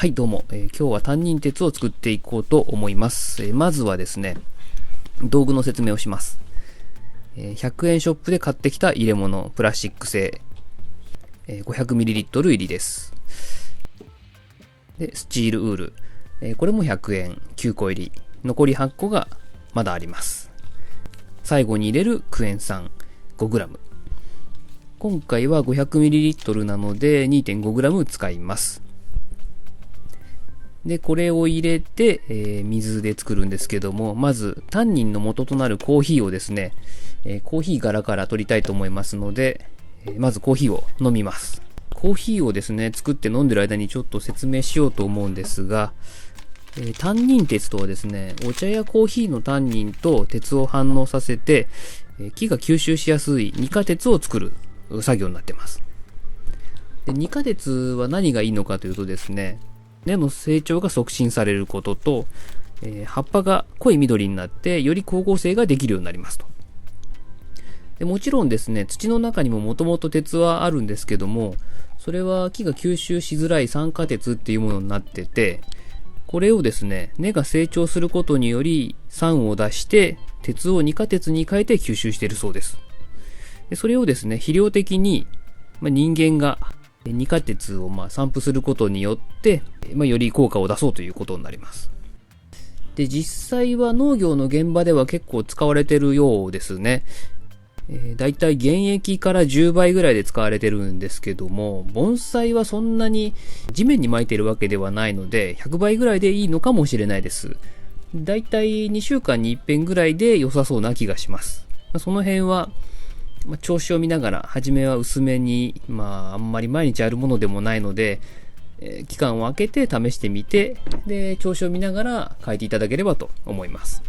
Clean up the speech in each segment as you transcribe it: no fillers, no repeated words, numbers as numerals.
はい、どうも、今日は担任鉄を作っていこうと思います。まずはですね、道具の説明をします。100円ショップで買ってきた入れ物、プラスチック製、500ml 入りです。で、スチールウール、これも100円、9個入り、残り8個がまだあります。最後に入れるクエン酸 5g。今回は 500ml なので 2.5g 使います。で、これを入れて、水で作るんですけども、まず、タンニンの元となるコーヒーをですね、コーヒー柄から取りたいと思いますので、まずコーヒーを飲みます。コーヒーをですね、作って飲んでる間にちょっと説明しようと思うんですが、タンニン鉄とはですね、お茶やコーヒーのタンニンと鉄を反応させて、木が吸収しやすい二価鉄を作る作業になっています。で、二価鉄は何がいいのかというとですね、根の成長が促進されることと、葉っぱが濃い緑になってより光合成ができるようになりますと。でもちろんですね、土の中にももともと鉄はあるんですけども、それは木が吸収しづらい酸化鉄っていうものになってて、これをですね、根が成長することにより酸を出して鉄を二価鉄に変えて吸収しているそうです。でそれをですね、肥料的に、人間が二価鉄を散布することによって、より効果を出そうということになります。で、実際は農業の現場では結構使われてるようですね。だいたい原液から10倍ぐらいで使われてるんですけども、盆栽はそんなに地面に撒いてるわけではないので、100倍ぐらいでいいのかもしれないです。だいたい2週間に一遍ぐらいで良さそうな気がします。その辺は、調子を見ながら、初めは薄めに、あんまり毎日やるものでもないので、期間を空けて試してみて、で、調子を見ながら変えていただければと思います。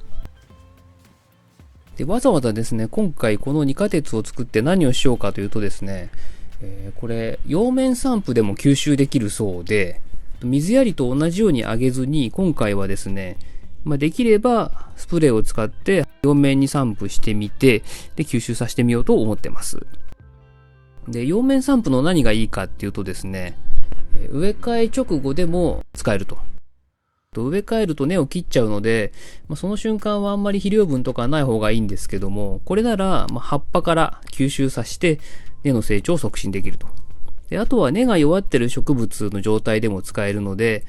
で、わざわざですね、今回この二価鉄を作って何をしようかというとですね、これ、葉面散布でも吸収できるそうで、水やりと同じように上げずに、今回はですね、できればスプレーを使って葉面に散布してみて、で、吸収させてみようと思ってます。で、葉面散布の何がいいかっていうとですね、植え替え直後でも使えると。植え替えると根を切っちゃうので、その瞬間はあんまり肥料分とかない方がいいんですけども、これなら葉っぱから吸収させて根の成長を促進できると。で、あとは根が弱ってる植物の状態でも使えるので、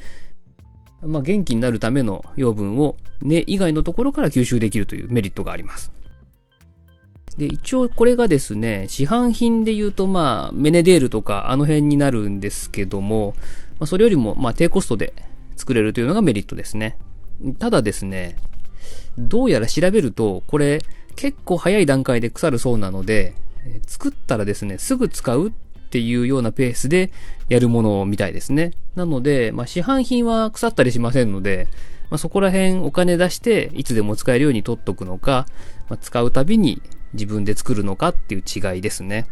元気になるための養分を根以外のところから吸収できるというメリットがあります。で、一応これがですね、市販品で言うとメネデールとかあの辺になるんですけども、それよりも低コストで作れるというのがメリットですね。ただですね、どうやら調べると、これ結構早い段階で腐るそうなので、作ったらですね、すぐ使うっていうようなペースでやるものみたいですね。なので、市販品は腐ったりしませんので、そこら辺お金出していつでも使えるように取っとくのか、使うたびに自分で作るのかっていう違いですね。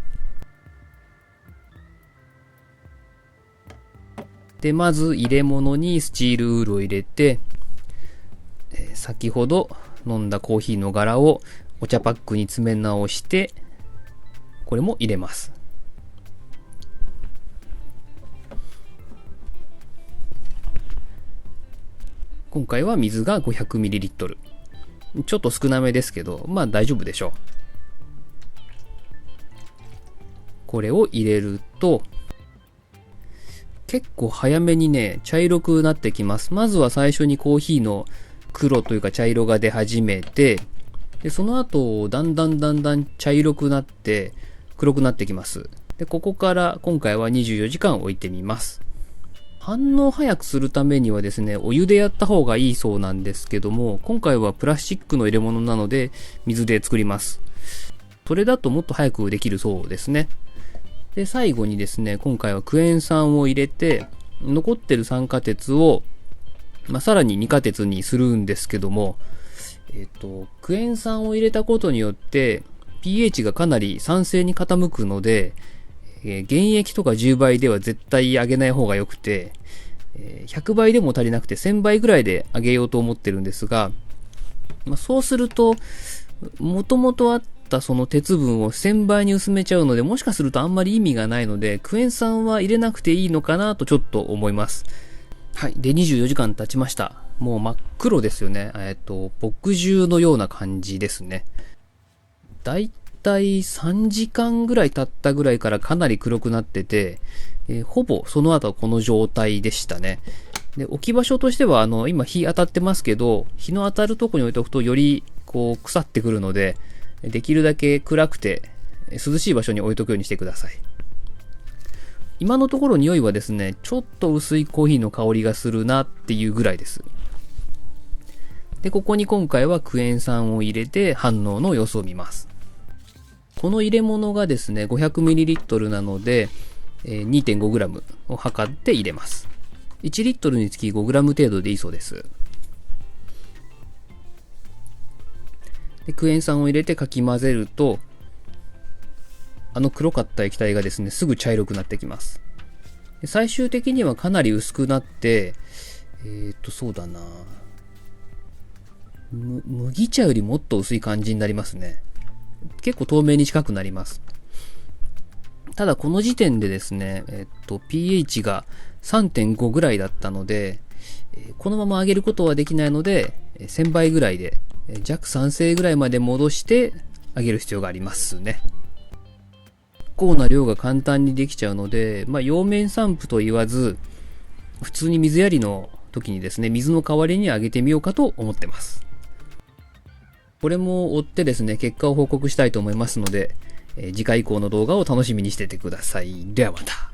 で、まず入れ物にスチールウールを入れて、先ほど飲んだコーヒーの柄をお茶パックに詰め直して、これも入れます。今回は水が 500ml。ちょっと少なめですけど、大丈夫でしょう。これを入れると、結構早めにね、茶色くなってきます。まずは最初にコーヒーの黒というか茶色が出始めて、で、その後、だんだん茶色くなって、黒くなってきます。で、ここから今回は24時間置いてみます。反応早くするためにはですね、お湯でやった方がいいそうなんですけども、今回はプラスチックの入れ物なので、水で作ります。それだともっと早くできるそうですね。で、最後にですね、今回はクエン酸を入れて、残ってる酸化鉄を、さらに二価鉄にするんですけども、クエン酸を入れたことによって、pH がかなり酸性に傾くので、原液とか10倍では絶対上げない方が良くて、100倍でも足りなくて1000倍ぐらいで上げようと思ってるんですが、そうすると、もともとあったその鉄分を1000倍に薄めちゃうので、もしかするとあんまり意味がないので、クエン酸は入れなくていいのかなとちょっと思います。はい。で、24時間経ちました。もう真っ黒ですよね。墨汁のような感じですね。だいたい3時間ぐらい経ったぐらいからかなり黒くなってて、ほぼその後はこの状態でしたね。で、置き場所としては、今日当たってますけど、日の当たるとこに置いておくとより、こう、腐ってくるので、できるだけ暗くて、涼しい場所に置いとくようにしてください。今のところ匂いはですね、ちょっと薄いコーヒーの香りがするなっていうぐらいです。で、ここに今回はクエン酸を入れて反応の様子を見ます。この入れ物がですね、500ml なので、2.5g を測って入れます。1リットルにつき 5g 程度でいいそうです。で、クエン酸を入れてかき混ぜると、黒かった液体がですね、すぐ茶色くなってきます。で、最終的にはかなり薄くなって、そうだな麦茶よりもっと薄い感じになりますね。結構透明に近くなります。ただこの時点でですね、pH が 3.5 ぐらいだったので、このまま上げることはできないので、1000倍ぐらいで、弱酸性ぐらいまで戻して上げる必要がありますね。結構な量が簡単にできちゃうので、葉面散布と言わず、普通に水やりの時にですね、水の代わりに上げてみようかと思ってます。これも追ってですね、結果を報告したいと思いますので、次回以降の動画を楽しみにしててください。ではまた。